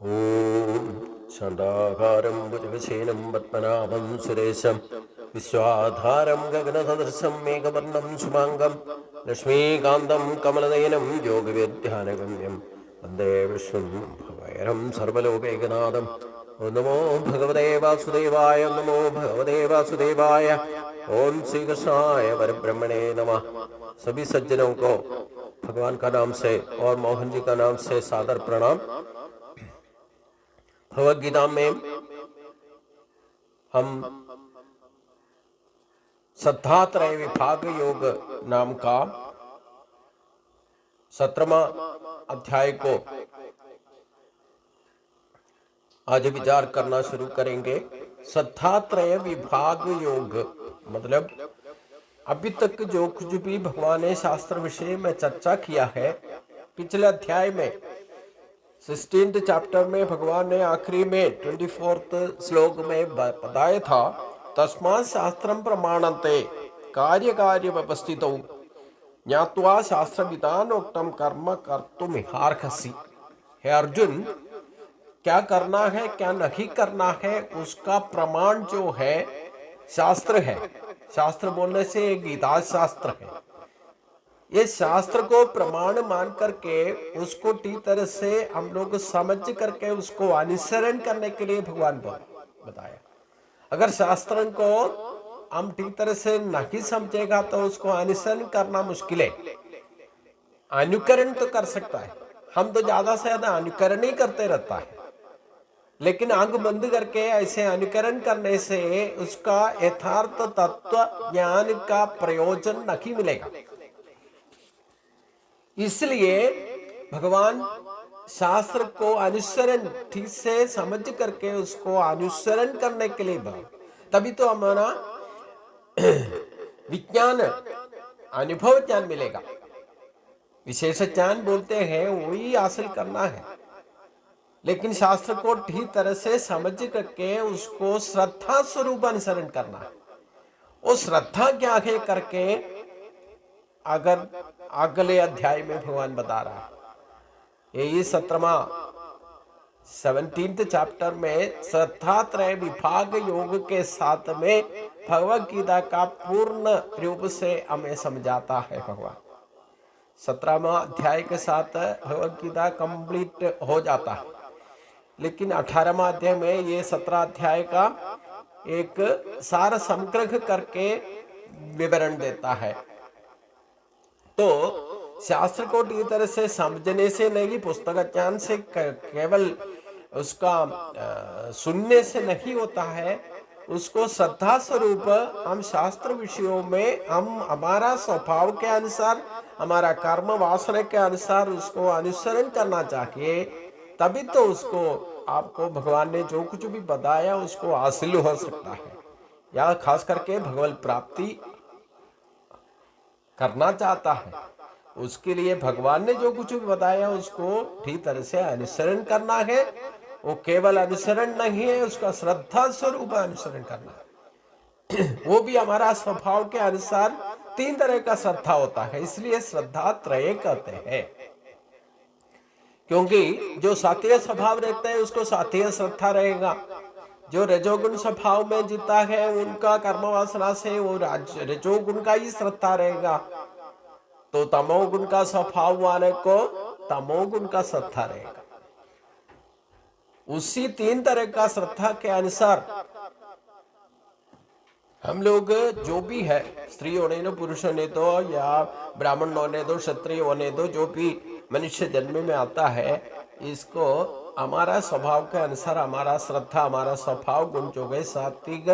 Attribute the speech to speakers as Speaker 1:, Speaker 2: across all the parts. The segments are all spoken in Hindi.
Speaker 1: ॐ शान्ताकारं भुजगशयनं पद्मनाभं सुरेशं विश्वाधारं गगनसदृशं मेघवर्णं शुभाङ्गं लक्ष्मीकान्तं कमलनयनं योगिवेद्यानगम्यं वन्दे विष्णुं भवैरं सर्वलोकैकनाथं। नमो भगवते वासुदेवाय, नमो भगवते वासुदेवाय। ओम श्री कृष्णाय परब्रह्मणे नमः। सभी सज्जनों को भगवान का नाम से और मोहन जी का नाम से सादर प्रणाम। भगवद गीता में हम श्रद्धात्रय विभाग योग नाम का 17वां अध्याय को आज विचार करना शुरू करेंगे। श्रद्धात्रय विभाग योग मतलब अभी तक जो कुछ भी भगवान ने शास्त्र विषय में चर्चा किया है, पिछले अध्याय में 16th चैप्टर में भगवान ने आखिरी में 24th श्लोक में बताया था, तस्मात् शास्त्रं प्रमाणन्ते कार्य कार्य व्यवस्थितौ ज्ञात्वा शास्त्र विधानोक्तम कर्म कर्तुमिहार्हसि। हे अर्जुन, क्या करना है क्या नहीं करना है उसका प्रमाण जो है शास्त्र है। शास्त्र बोलने से गीता शास्त्र है। ये शास्त्र को प्रमाण मान करके उसको ठीक तरह से हम लोग समझ करके उसको अनुसरण करने के लिए भगवान बताया। अगर शास्त्र को हम ठीक तरह से नहीं समझेगा तो उसको अनुसरण करना मुश्किल है। अनुकरण तो कर सकता है, हम तो ज्यादा से ज्यादा अनुकरण ही करते रहता है, लेकिन आंख बंद करके ऐसे अनुकरण करने से उसका यथार्थ तत्व ज्ञान का प्रयोजन नहीं मिलेगा। इसलिए भगवान शास्त्र को अनुसरण ठीक से समझ करके उसको अनुसरण करने के लिए बोला, तभी तो हमारा विज्ञान अनुभव ज्ञान मिलेगा। विशेष ज्ञान बोलते हैं वही हासिल करना है, लेकिन शास्त्र को ठीक तरह से समझ करके उसको श्रद्धा स्वरूप अनुसरण करना है। वो श्रद्धा क्या है करके अगर अगले अध्याय में भगवान बता रहा है। यही 17th चैप्टर में श्रद्धात्रय विभाग योग के साथ में भगवद गीता का पूर्ण रूप से हमें समझाता है भगवान। 17वां अध्याय के साथ भगवद गीता कंप्लीट हो जाता है, लेकिन 18वां अध्याय में ये 17 अध्याय का एक सार संग्रह करके विवरण देता है। तो शास्त्र को ठीक तरह से समझने से नहीं, पुस्तक ज्ञान से केवल उसका सुनने से नहीं होता है। उसको श्रद्धा स्वरूप हम शास्त्र विषयों में हम हमारा स्वभाव के अनुसार, हमारा कर्म वासना के अनुसार उसको अनुसरण करना चाहिए, तभी तो उसको आपको भगवान ने जो कुछ भी बताया उसको हासिल हो सकता है। या खास करके भगवत प्राप्ति करना चाहता है, उसके लिए भगवान ने जो कुछ भी बताया उसको ठीक तरह से अनुसरण करना है। वो केवल अनुसरण नहीं है, उसका श्रद्धा स्वरूप अनुसरण करना है। वो भी हमारा स्वभाव के अनुसार 3 तरह का श्रद्धा होता है, इसलिए श्रद्धा त्रय कहते हैं। क्योंकि जो सात्विक स्वभाव रहता है उसको सात्विक श्रद्धा रहेगा, जो रजोगुण स्वभाव में जीता है उनका कर्म वासना से वो रजोगुण का ही श्रद्धा रहेगा। तो तमोगुण का स्वभाव वाले को तमोगुण का श्रद्धा रहेगा। उसी 3 तरह का श्रद्धा के अनुसार हम लोग जो भी है, स्त्री होने दो, पुरुष होने दो, या ब्राह्मण होने दो, क्षत्रिय होने दो, जो भी मनुष्य जन्म में आता है, इसको हमारा स्वभाव के अनुसार हमारा श्रद्धा, हमारा स्वभाव गुण जो गए सात्विक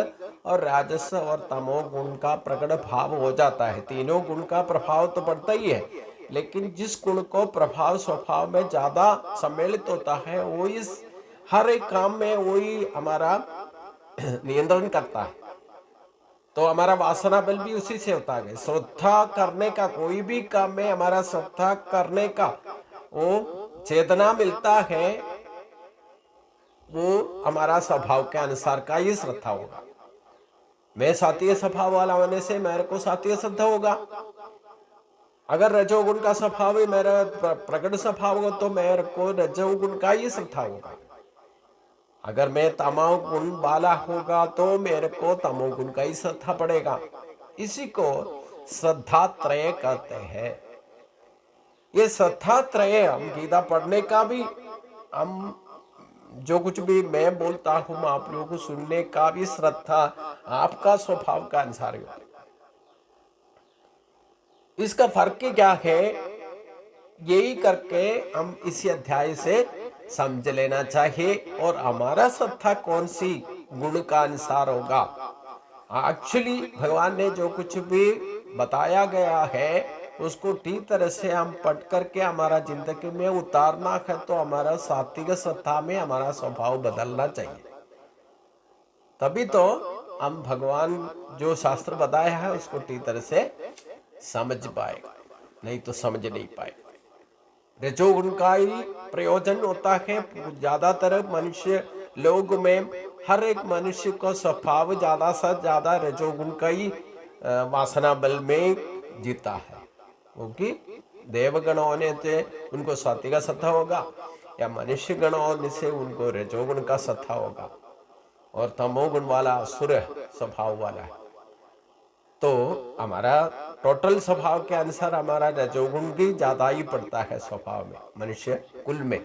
Speaker 1: और राजस और तमो गुण का प्रकट भाव हो जाता है। तीनों गुण का प्रभाव तो पड़ता ही है, लेकिन जिस गुण को प्रभाव स्वभाव में ज्यादा सम्मिलित होता है वो इस हर एक काम में वही हमारा नियंत्रण करता है। तो हमारा वासना बल भी उसी से होता है। श्रद्धा करने का कोई भी काम में हमारा श्रद्धा करने का वो चेतना मिलता है, वो हमारा स्वभाव के अनुसार का ही श्रद्धा होगा। मैं सात्विक स्वभाव वाला होने से मेरे को सात्विक श्रद्धा होगा। अगर रजोगुण का स्वभाव ही मेरा प्रकट स्वभाव हो तो मेरे को रजोगुण का ही श्रद्धा होगा। अगर मैं तमोगुण वाला होगा तो मेरे को तमोगुण का ही श्रद्धा पड़ेगा। इसी को श्रद्धा त्रय कहते हैं। ये श्रद्धा त्रय हम गीता पढ़ने का भी, हम जो कुछ भी मैं बोलता हूं आप लोगों को सुनने का भी श्रद्धा आपका स्वभाव का अनुसार होता है। इसका फर्क क्या है, यही करके हम इसी अध्याय से समझ लेना चाहिए। और हमारा श्रद्धा कौन सी गुण का अनुसार होगा। एक्चुअली भगवान ने जो कुछ भी बताया गया है उसको ठीक तरह से हम पढ़ करके हमारा जिंदगी में उतारना है, तो हमारा सात्विक श्रद्धा में हमारा स्वभाव बदलना चाहिए। तभी तो हम भगवान जो शास्त्र बताया है उसको ठीक तरह से समझ पाएगा, नहीं तो समझ नहीं पाएगा। रजोगुण का ही प्रयोजन होता है। ज्यादातर मनुष्य लोग में हर एक मनुष्य को स्वभाव ज्यादा से ज्यादा रजोगुण का ही वासना बल में जीता है, क्योंकि देवगण होने से उनको सात्विक श्रद्धा होगा या मनुष्य गण होने से उनको रजोगुण का श्रद्धा होगा, और तमोगुण वाला असुर स्वभाव वाला है। तो हमारा टोटल स्वभाव के अनुसार हमारा रजोगुण भी ज्यादा ही पड़ता है स्वभाव में, मनुष्य कुल में।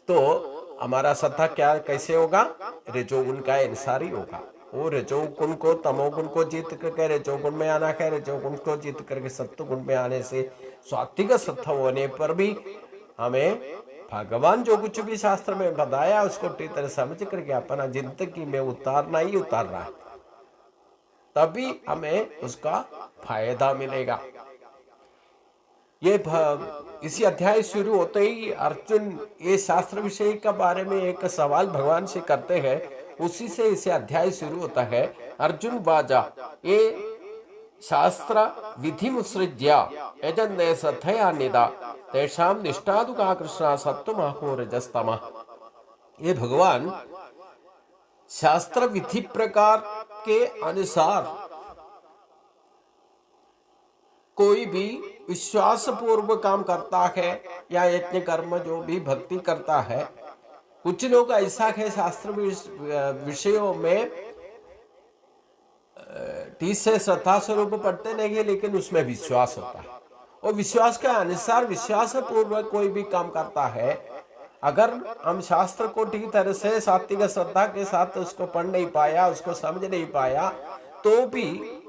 Speaker 1: तो हमारा श्रद्धा क्या कैसे होगा, रजोगुण का अनुसार ही होगा। वो रजोगुण को तमोगुण को जीत करके रजोगुण में आना है, रजोगुण को जीत करके सत्वगुण में आने से सात्विक श्रद्धा होने पर भी हमें भगवान जो कुछ भी शास्त्र में बताया उसको ठीक तरह समझ करके अपना जिंदगी में उतारना ही उतारना है, तभी हमें उसका फायदा मिलेगा। ये इसी अध्याय शुरू होते ही अर्जुन ये शास्त्र विषय के बारे में एक सवाल भगवान से करते हैं, उसी से इसे अध्याय शुरू होता है। अर्जुन वाजा ये शास्त्र विधि मुसृज्य यजन्ते श्रद्धया निदा तेषां निष्ठादु का कृष्णा सत्वमहो रजस्तमः। ये भगवान शास्त्र विधि प्रकार के अनुसार कोई भी विश्वास पूर्व काम करता है या यज्ञ कर्म जो भी भक्ति करता है, कुछ लोग ऐसा है शास्त्र विषयों में ठीक से श्रद्धा स्वरूप पढ़ते नहीं है, लेकिन उसमें विश्वास होता है और विश्वास के अनुसार विश्वास पूर्वक कोई भी काम करता है। अगर हम शास्त्र को ठीक तरह से सात्विक श्रद्धा के साथ उसको पढ़ नहीं पाया, उसको समझ नहीं पाया, तो भी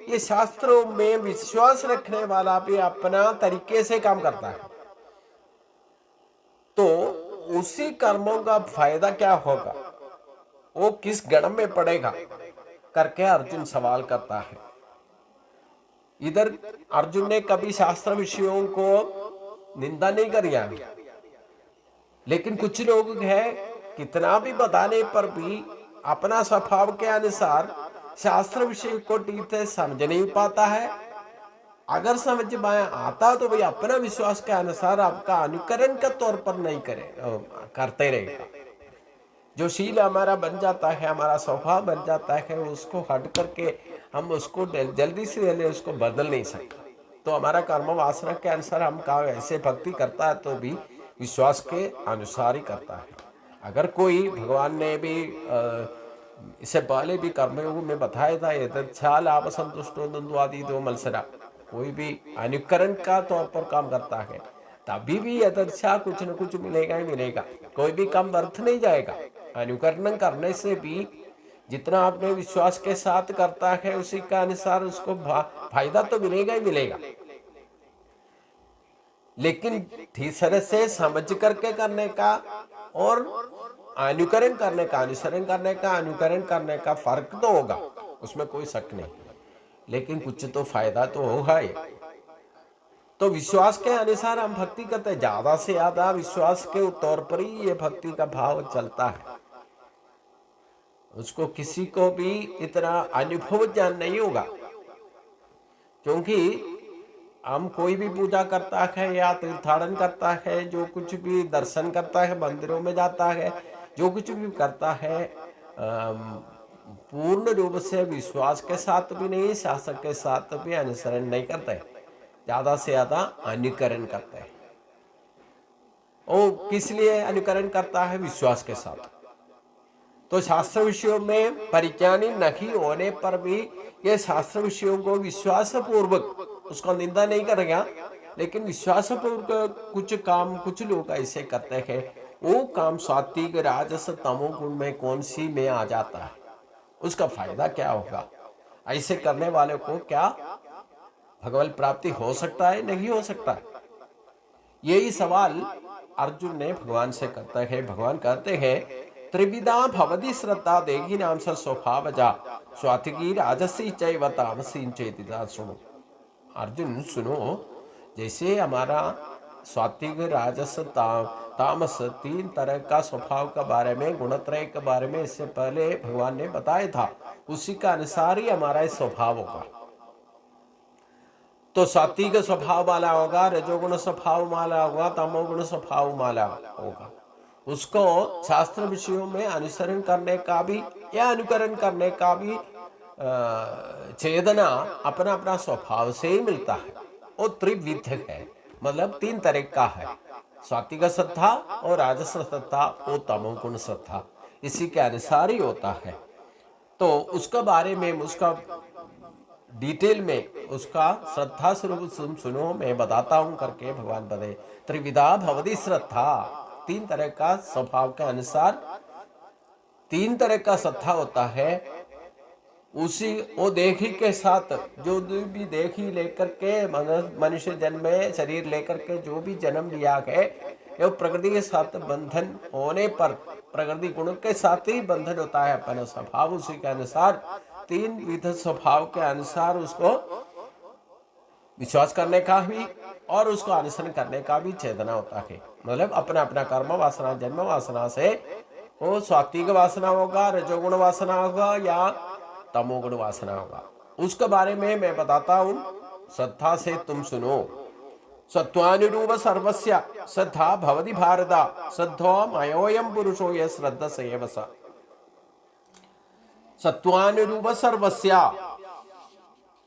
Speaker 1: ये शास्त्रों में विश्वास रखने वाला भी अपना तरीके से काम करता है, तो उसी कर्मों का फायदा क्या होगा, वो किस गण में पड़ेगा करके अर्जुन सवाल करता है। इधर अर्जुन ने कभी शास्त्र विषयों को निंदा नहीं करिया, लेकिन कुछ लोग हैं कितना भी बताने पर भी अपना स्वभाव के अनुसार शास्त्र विषय को ठीक से समझ नहीं पाता है। अगर समझ में आता तो भाई अपना विश्वास के अनुसार आपका अनुकरण के तौर पर नहीं करते रहेगा। जो शील हमारा बन जाता है, हमारा स्वभाव बन जाता है, उसको हट करके हम उसको जल्दी से जल्दी उसको बदल नहीं सकते। तो हमारा कर्म वासना के अनुसार हम का ऐसे भक्ति करता है तो भी विश्वास के अनुसार ही करता है। अगर कोई भगवान ने भी इससे पहले भी कर्मयोग में बताया था, यथेच्छा लाभ संतुष्टो द्वंद्वादि दो मत्सरा, कोई भी अनुकरण का तौर पर काम करता है तभी भी यथेच्छा कुछ न कुछ मिलेगा ही मिलेगा, कोई भी काम व्यर्थ नहीं जाएगा। अनुकरण करने से भी जितना आपने विश्वास के साथ करता है उसी का अनुसार उसको फायदा तो मिलेगा ही मिलेगा, लेकिन ठीक तरह से समझ करके करने का और अनुकरण करने का, अनुसरण करने का, अनुकरण करने का फर्क तो होगा, उसमें कोई शक नहीं, लेकिन कुछ तो फायदा तो होगा ही। तो विश्वास के अनुसार हम भक्ति करते हैं, ज्यादा से ज्यादा विश्वास के तौर पर ही ये भक्ति का भाव चलता है। उसको किसी को भी इतना अनुभव ज्ञान नहीं होगा, क्योंकि हम कोई भी पूजा करता है या तीर्थाटन करता है, जो कुछ भी दर्शन करता है, मंदिरों में जाता है, जो कुछ भी करता है पूर्ण रूप से विश्वास के साथ भी नहीं, शास्त्र के साथ भी अनुसरण नहीं करते, ज्यादा से ज्यादा अनुकरण करते हैं। वो किस लिए अनुकरण करता है? विश्वास के साथ। तो शास्त्र विषयों में परिज्ञानी नहीं होने पर भी ये शास्त्र विषयों को विश्वास पूर्वक, उसका निंदा नहीं करेगा, लेकिन विश्वास पूर्वक कुछ काम कुछ लोग ऐसे करते हैं, वो काम सात्विक राजस तमोगुण में कौन सी में आ जाता है, उसका फायदा क्या होगा? ऐसे करने वाले को क्या भगवत प्राप्ति हो सकता है? नहीं हो सकता। यही सवाल अर्जुन ने भगवान से करता है। भगवान कहते हैं त्रिविधा भवति श्रद्धा देही नाम स स्वभावजा स्वातिकी राजसी चैव तामसी चेतिता। सुनो अर्जुन, सुनो, जैसे हमारा सात्विक राजस तामस तीन तरह का स्वभाव के बारे में, गुणत्रय के बारे में इससे पहले भगवान ने बताया था, उसी का अनुसार ही हमारा स्वभाव होगा। तो सात्विक स्वभाव वाला होगा, रजोगुण स्वभाव वाला होगा, तमोगुण स्वभाव वाला होगा। उसको शास्त्र विषयों में अनुसरण करने का भी या अनुकरण करने का भी चेतना अपना अपना स्वभाव से ही मिलता है। वो त्रिविध है, मतलब तीन तरह का है, सात्विक श्रद्धा और राजस श्रद्धा और तमोगुण श्रद्धा, इसी के अनुसार ही होता है। तो उसके बारे में, उसका डिटेल में, उसका श्रद्धा स्वरूप सुनो, मैं बताता हूं करके भगवान बताए। त्रिविधा भवति श्रद्धा, तीन तरह का स्वभाव के अनुसार तीन तरह का श्रद्धा होता है। उसी वो देखी के साथ जो भी देखी लेकर के मनुष्य जन्म में शरीर लेकर के जो भी जन्म लिया है, वो प्रकृति के साथ बंधन होने पर प्रकृति गुण के साथ ही बंधन होता है अपना स्वभाव। उसी के अनुसार तीन विध स्वभाव के अनुसार उसको विश्वास करने का भी और उसको अनुसरण करने का भी चेतना होता है। मतलब अपना अपना कर्म वासना, जन्म वासना से वो सात्विक वासना होगा, रजोगुण वासना होगा या तमोगुण वासना होगा। उसके बारे में मैं बताता हूं, श्रद्धा से तुम सुनो। सत्वानुरूप सर्वस्य श्रद्धा भवति भारत, श्रद्धो मयोऽयं पुरुषो यः श्रद्धा सेव स। सत्वानुरूप सर्वस्य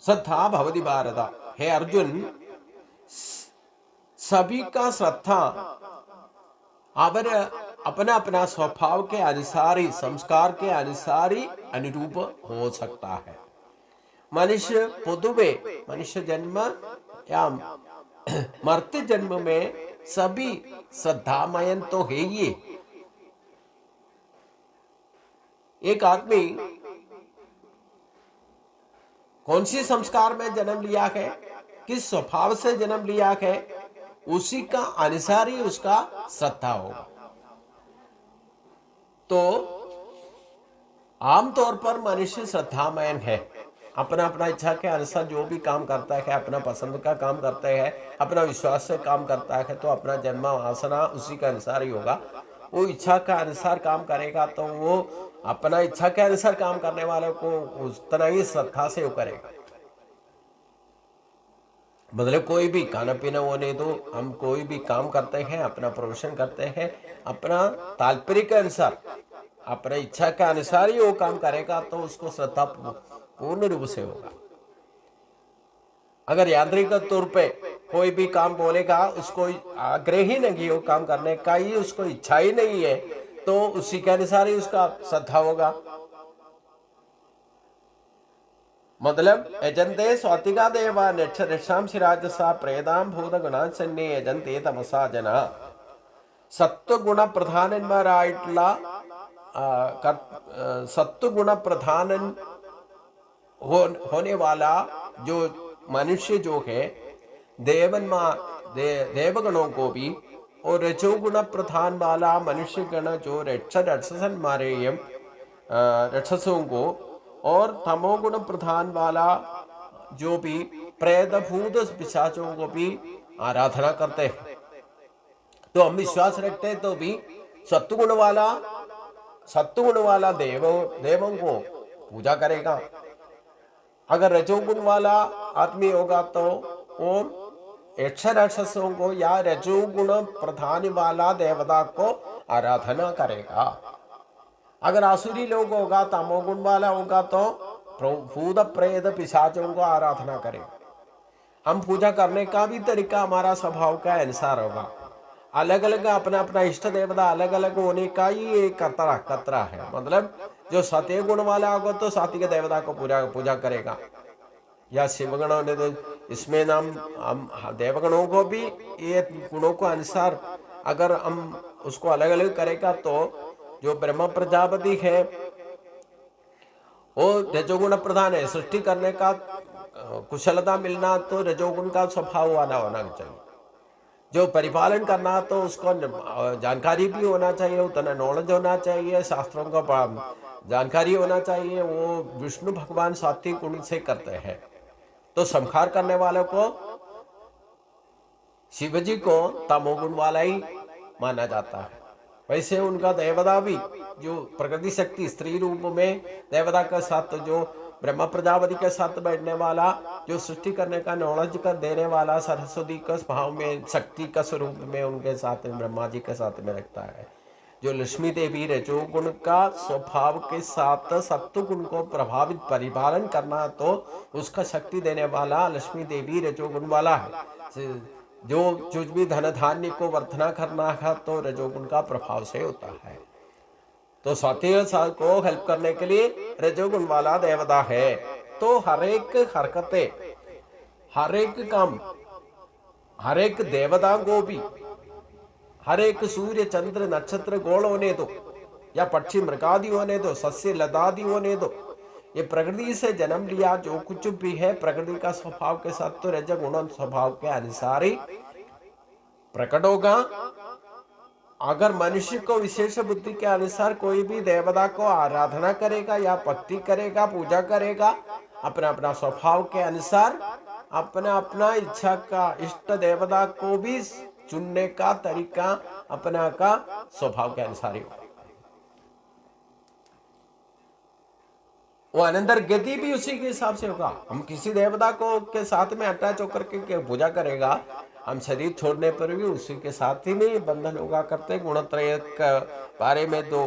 Speaker 1: श्रद्धा भवति भारत। हे अर्जुन, सभी का श्रद्धा अपना अपना स्वभाव के अनुसार ही, संस्कार के अनुसार ही अनुरूप हो सकता है। मनुष्य पुदुवे, मनुष्य जन्म या मर्त्य जन्म में सभी श्रद्धामयन तो है ही। एक आदमी कौन सी संस्कार में जन्म लिया है, किस स्वभाव से जन्म लिया है, उसी का अनुसार ही उसका श्रद्धा होगा। तो आमतौर पर मनुष्य श्रद्धामयन है, अपना अपना इच्छा के अनुसार जो भी काम करता है, अपना पसंद का काम करता है, अपना विश्वास से काम करता है, तो अपना जन्म वासना उसी के अनुसार ही होगा। वो इच्छा का अनुसार काम करेगा तो वो अपना इच्छा के अनुसार काम करने वाले को उतना ही श्रद्धा से वो करेगा। मतलब कोई भी खाना पीना होने दो, हम कोई भी काम करते हैं, अपना प्रोफेशन करते हैं, अपना ताल्पर्य के अनुसार, अपने इच्छा के अनुसार ही वो काम करेगा तो उसको श्रद्धा पूर्ण रूप से होगा। अगर यांत्रिक तौर पे कोई भी काम बोलेगा, उसको आग्रह ही नहीं वो काम करने का, ही उसको इच्छा ही नहीं है, तो उसी के अनुसार ही उसका श्रद्धा होगा। मतलब यजन्ते स्वातिका देवा निक्षांसि राजसा प्रेदां भूत गुणांसन्ये यजन्ते तमसा जना। सत्व गुण प्रधानന്മാരായിട്ടുള്ള सत्व गुण प्रधान होने वाला जो मनुष्य जो है, देवगणों को भी, और रजोगुण प्रधान वाला मनुष्य गण जो राक्षसन मारे राक्षसों को, और तमोगुण प्रधान वाला जो भी प्रेत भूत पिशाचों को भी आराधना करते हैं। तो हम विश्वास रखते हैं तो भी सत्वगुण वाला देवों को पूजा करेगा। अगर रजोगुण वाला आदमी होगा तो वो यक्ष राक्षसों को या रजोगुण प्रधान वाला देवता को आराधना करेगा। अगर आसुरी लोग होगा, तमोगुण वाला होगा तो भूत प्रेत पिशाचों को आराधना करेगा। हम पूजा करने का भी तरीका हमारा स्वभाव का अनुसार होगा। अलग अलग अपना अपना इष्ट देवता अलग अलग होने का ही एक कतरा है। मतलब जो सत्य गुण वाला होगा तो सात्विक देवता को पूजा करेगा, या शिवगणों ने तो इसमें नाम हम देवगणों को भी ये गुणों को अनुसार अगर हम उसको अलग अलग करेगा तो जो ब्रह्म प्रजापति है वो रजोगुण प्रधान है। सृष्टि करने का कुशलता मिलना तो रजोगुण का स्वभाव वाला होना चाहिए। जो परिपालन करना तो उसको जानकारी भी होना चाहिए, उतना नॉलेज होना चाहिए, शास्त्रों का जानकारी होना चाहिए। वो विष्णु भगवान सात्विक गुण से करते हैं। तो संहार करने वालों को शिवजी को तमोगुण वाला ही माना जाता है। वैसे उनका देवता भी जो प्रकृति शक्ति स्त्री रूप में देवता के साथ जो ब्रह्मा प्रजापति के साथ बैठने वाला, जो सृष्टि करने का नॉलेज कर देने वाला सरस्वती का भाव में शक्ति का स्वरूप में उनके साथ में ब्रह्मा जी के साथ में रखता है। जो लक्ष्मी देवी रजोगुण का स्वभाव के साथ सत्व गुण को प्रभावित परिपालन करना तो उसका शक्ति देने वाला लक्ष्मी देवी रजोगुण वाला है। जो कुछ भी धन धान्य को वर्धना करना है तो रजोगुण का प्रभाव से होता है। तो सात्विक को हेल्प करने के लिए रजोगुण वाला देवता है। तो हर एक हरकतें, हर एक काम, हर एक देवता को भी, हर एक सूर्य चंद्र नक्षत्र गोल होने दो या पक्षी मृगादि होने दो, सस्य लतादि होने दो, ये प्रकृति से जन्म लिया जो कुछ भी है प्रकृति का स्वभाव के साथ तो रजोगुण स्वभाव के अनुसार ही प्रकट होगा। अगर मनुष्य को विशेष बुद्धि के अनुसार कोई भी देवता को आराधना करेगा या भक्ति करेगा, पूजा करेगा, अपना अपना स्वभाव के अनुसार अपना अपना इच्छा का इष्ट देवता को भी चुनने का तरीका अपना का स्वभाव के अनुसार ही होगा। वो अनंतर गति भी उसी के हिसाब से होगा। हम किसी देवता को के साथ में अटैच होकर के पूजा करेगा, हम शरीर छोड़ने पर भी उसी के साथ ही में बंधन होगा करते। गुणत्रय के बारे में तो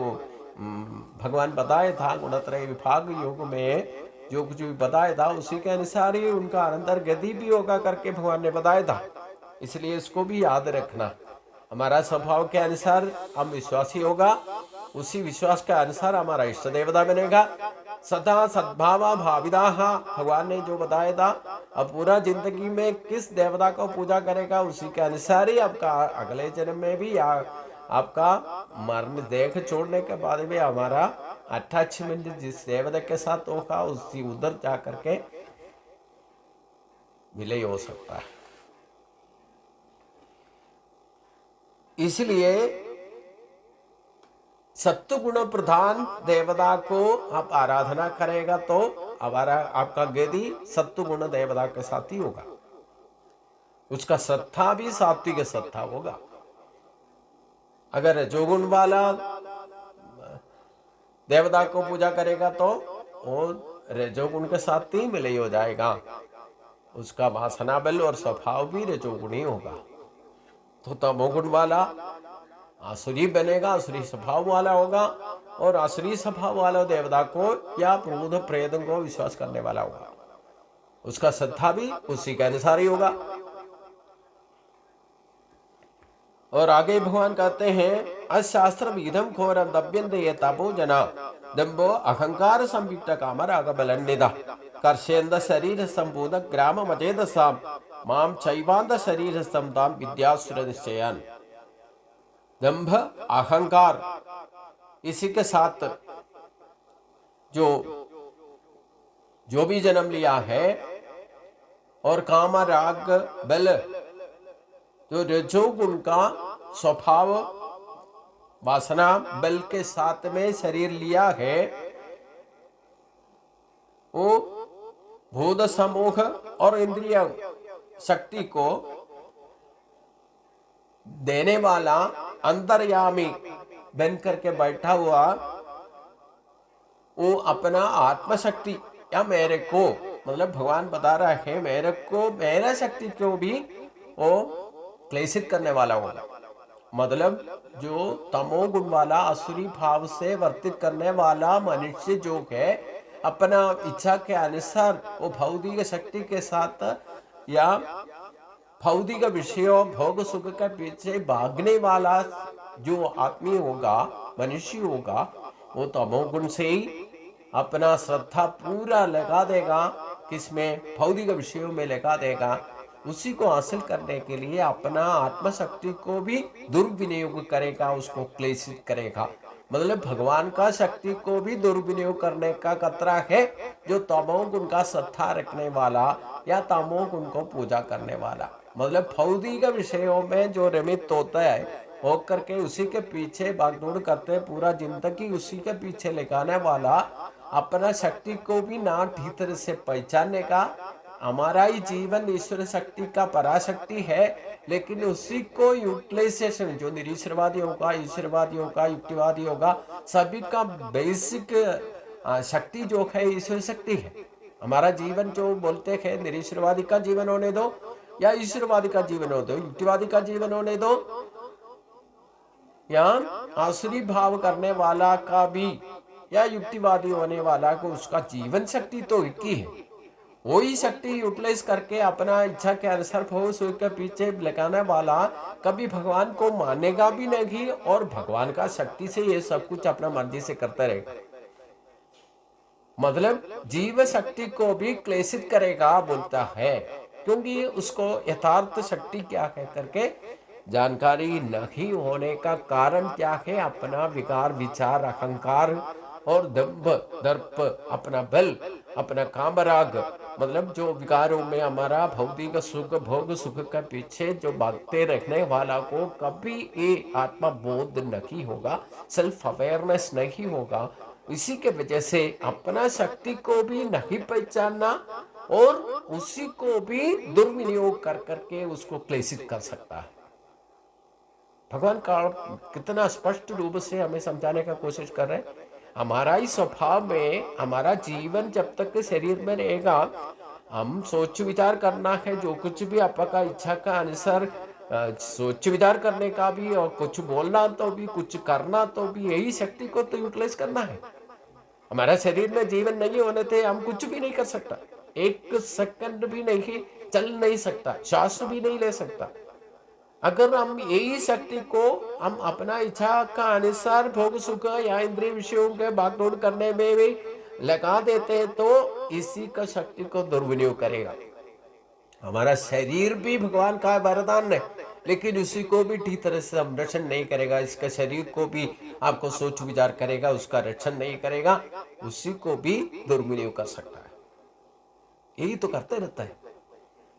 Speaker 1: भगवान बताया था, गुणत्रय विभाग योग में जो कुछ भी बताया था उसी के अनुसार ही उनका अनंतर गति भी होगा करके भगवान ने बताया था। इसलिए इसको भी याद रखना, हमारा स्वभाव के अनुसार हम विश्वासी होगा, उसी विश्वास के अनुसार हमारा इष्ट देवता बनेगा। सदा सद्भाव भाविदा भगवान ने जो बताया था, अब पूरा जिंदगी में किस देवता को पूजा करेगा उसी के अनुसार ही आपका अगले जन्म में भी या आपका मरण देख छोड़ने के बाद भी हमारा अटैचमेंट जिस देवता के साथ होगा उसी उधर जा करके विलय हो सकता है। इसलिए सत्व गुण प्रधान देवता को आप आराधना करेगा तो हमारा आपका गति सत्व गुण देवता के साथ ही होगा। उसका श्रद्धा भी सात्विक श्रद्धा होगा। अगर रजोगुण वाला देवता को पूजा करेगा तो वो रजोगुण के साथ ही मिलय हो जाएगा, उसका वासना बल और स्वभाव भी रजोगुण ही होगा। तो तमोगुण वाला आसुरी बनेगा, आसुरी स्वभाव वाला होगा, और आसुरी स्वभाव वाला देवता को या भूत प्रेत को विश्वास करने वाला होगा, उसका श्रद्धा भी उसी के अनुसार ही होगा। और आगे भगवान कहते हैं अशास्त्र विधम घोर दब्यन्ते ये तपो जना दम्भो अहंकार संविक्त कामराग बलन्निदा कर्षेन्द शरीर संबोध ग्राम मजेदसाम माम चैवांद शरीर समताम विद्यासुर निश्चयन। दंभ अहंकार इसी के साथ जो भी जन्म लिया है, और काम राग बल जो रजोगुण का स्वभाव वासना बल के साथ में शरीर लिया है, वो भूत समूह और इंद्रिय शक्ति को देने वाला अंतर्यामी बन करके बैठा हुआ, वो अपना आत्मशक्ति या मेरे को, मतलब भगवान बता रहा है मेरे को, मेरा शक्ति को भी वो क्लेशित करने वाला होगा। मतलब जो तमोगुण वाला असुरी भाव से वर्तित करने वाला मनुष्य जो है, अपना इच्छा के अनुसार वो भौतिक शक्ति के साथ या भौतिक विषयों भोग सुख के पीछे भागने वाला जो आदमी होगा, मनुष्य होगा, वो तमोगुण से ही अपना श्रद्धा पूरा लगा देगा, किसमें? भौतिक विषयों में लगा देगा। उसी को हासिल करने के लिए अपना आत्मशक्ति को भी दुर्विनियोग करेगा, उसको क्लेशित करेगा। मतलब भगवान का शक्ति को भी दुर्विनियोग करने का खतरा है जो तमोगुण का श्रद्धा रखने वाला या तमोगुण को पूजा करने वाला। मतलब भौतिक विषयों में जो रमित होता है होकर के उसी के पीछे भागदौड़ करते पूरा जिंदगी उसी के पीछे लगाने वाला अपना शक्ति को भी ना ठीक तरह से पहचानने का। हमारा ही जीवन ईश्वर शक्ति का पराशक्ति है, लेकिन उसी को यूटिलाइजेशन जो निरीश्वरवादियों का, ईश्वरवादियों का, युक्तिवादियों का, सभी का बेसिक शक्ति जो है ईश्वर शक्ति है। हमारा जीवन जो बोलते हैं निरीश्वरवादी का जीवन होने दो या ईश्वरवादी का जीवन होने दो, युक्तिवादी का जीवन होने दो या आसुरी भाव करने वाला का भी या युक्तिवादी होने वाला को, उसका जीवन शक्ति तो एक ही है। वही शक्ति यूटिलाइज करके अपना इच्छा के अनुसार फोर्स के पीछे लगाने वाला कभी भगवान को मानेगा भी नहीं और भगवान का शक्ति से ये सब कुछ अपना मर्जी से करता रहेगा। मतलब जीव शक्ति को भी क्लेशित करेगा बोलता है, क्योंकि उसको यथार्थ शक्ति क्या कह करके जानकारी नहीं होने का कारण क्या है? अपना विकार, विचार, अहंकार और दंभ, दर्प, अपना बल, अपना कामराग, मतलब जो विकारों में हमारा भौतिक सुख, भोग सुख के पीछे जो भागते रखने वाला को कभी ये आत्मा बोध नहीं होगा, सेल्फ अवेयरनेस नहीं होगा। इसी के वजह से अपना शक्ति को भी नहीं पहचानना और उसी को भी दुर्विनियोग कर करके उसको क्लेशित कर सकता है। भगवान का कितना स्पष्ट रूप से हमें समझाने का कोशिश कर रहे हैं। हमारा ही स्वभाव में हमारा जीवन जब तक शरीर में रहेगा, हम सोच विचार करना है, जो कुछ भी आपका इच्छा का अनुसार सोच विचार करने का भी, और कुछ बोलना तो भी, कुछ करना तो भी, यही शक्ति को तो यूटिलाइज करना है। हमारा शरीर में जीवन नहीं होने थे हम कुछ भी नहीं कर सकता, एक सेकंड भी नहीं चल नहीं सकता, श्वास भी नहीं ले सकता। अगर हम यही शक्ति को हम अपना इच्छा का अनुसार भोग सुख या इंद्रिय विषयों के भागदौड़ करने में भी लगा देते हैं तो इसी का शक्ति को दुर्विनियोग करेगा। हमारा शरीर भी भगवान का वरदान है, लेकिन उसी को भी ठीक तरह से हम रक्षण नहीं करेगा। इसका शरीर को भी आपको सोच विचार करेगा, उसका रक्षण नहीं करेगा, उसी को भी दुर्विनियोग कर सकता है। यही तो करते रहता है।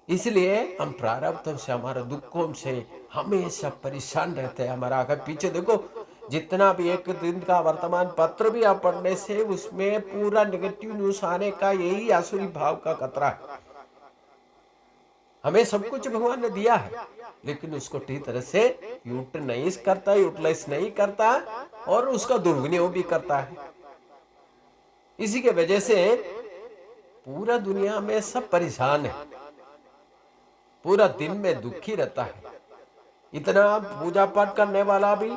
Speaker 1: इसलिए हम प्रारब्धों से, हमारे दुखों से हमेशा परेशान रहते हैं। हमारा आगे पीछे देखो, जितना भी एक दिन का वर्तमान पत्र भी आप पढ़ने से उसमें पूरा नेगेटिव न्यूज आने का यही आसुरी भाव का खतरा है। हमें सब कुछ भगवान ने दिया है, लेकिन उसको ठीक तरह से यूटिलाइज करता है, यूटिलाइज नहीं करता और उसका दुर्विनियोग भी करता है। इसी के वजह से पूरा दुनिया में सब परेशान है, पूरा दिन में दुखी रहता है। इतना पूजा पाठ करने वाला भी,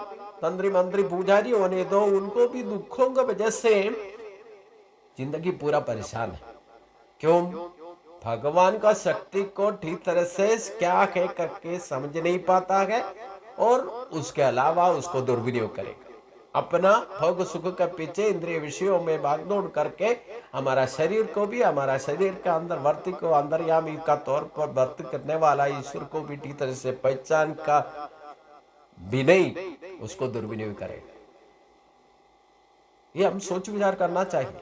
Speaker 1: तंत्री मंत्री पुजारी होने दो, उनको भी दुखों की वजह से जिंदगी पूरा परेशान है। क्यों? भगवान का शक्ति को ठीक तरह से क्या कह करके समझ नहीं पाता है और उसके अलावा उसको दुर्विनियोग करेगा। अपना भोग सुख के पीछे इंद्रिय विषयों में भागदौड़ करके हमारा शरीर को भी, हमारा शरीर के अंदर वर्ती को अंतर्यामी का तौर पर वर्त करने वाला ईश्वर को भी ठीक तरह से पहचान का भी नहीं, उसको दुर्विनियोग करेगा। ये हम सोच विचार करना चाहिए।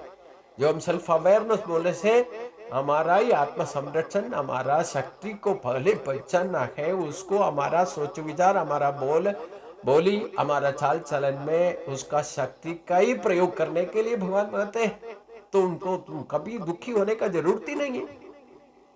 Speaker 1: जो हम सेल्फ अवेयरनेस बोले से हमारा ही आत्म संरक्षण, हमारा शक्ति को पहले पहचानना है, उसको हमारा सोच विचार, हमारा बोली, हमारा चाल चलन में उसका शक्ति का ही प्रयोग करने के लिए भगवान कहते हैं। तो उनको तुम कभी दुखी होने का जरूरत ही नहीं है।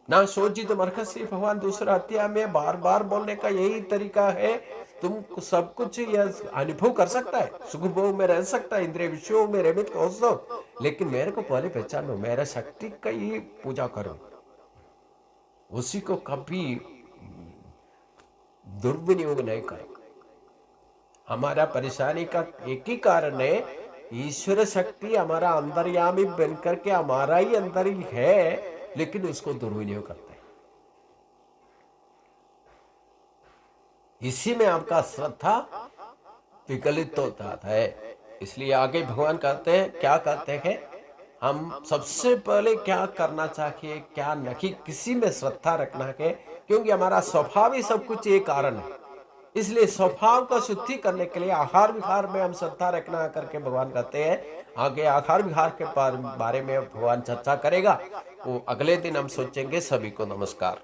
Speaker 1: ना सोचित मरकसी भगवान दूसरा अध्याय में बार बार बोलने का यही तरीका है। तुम सब कुछ यह अनुभव कर सकता है, सुख भोग में रह सकता है, इंद्रिय विषयों में रमित हो दो, लेकिन मेरे को पहले पहचानो, मेरा शक्ति का ही पूजा करो, उसी को कभी दुर्विनियोग नहीं करो। हमारा परेशानी का एक ही कारण है, ईश्वर शक्ति हमारा अंतर्यामी बनकर के हमारा ही अंदर ही है, लेकिन उसको दुर्विनियोग करते हैं। इसी में आपका श्रद्धा विकलित होता है। इसलिए आगे भगवान कहते हैं, क्या कहते हैं, हम सबसे पहले क्या करना चाहिए, क्या नहीं, किसी में श्रद्धा रखना है, क्योंकि हमारा स्वभाव ही सब कुछ ये कारण है। इसलिए स्वभाव का शुद्धि करने के लिए आहार विहार में हम श्रद्धा रखना करके भगवान कहते हैं। आगे आहार विहार के बारे में भगवान चर्चा करेगा, वो अगले दिन हम सोचेंगे। सभी को नमस्कार।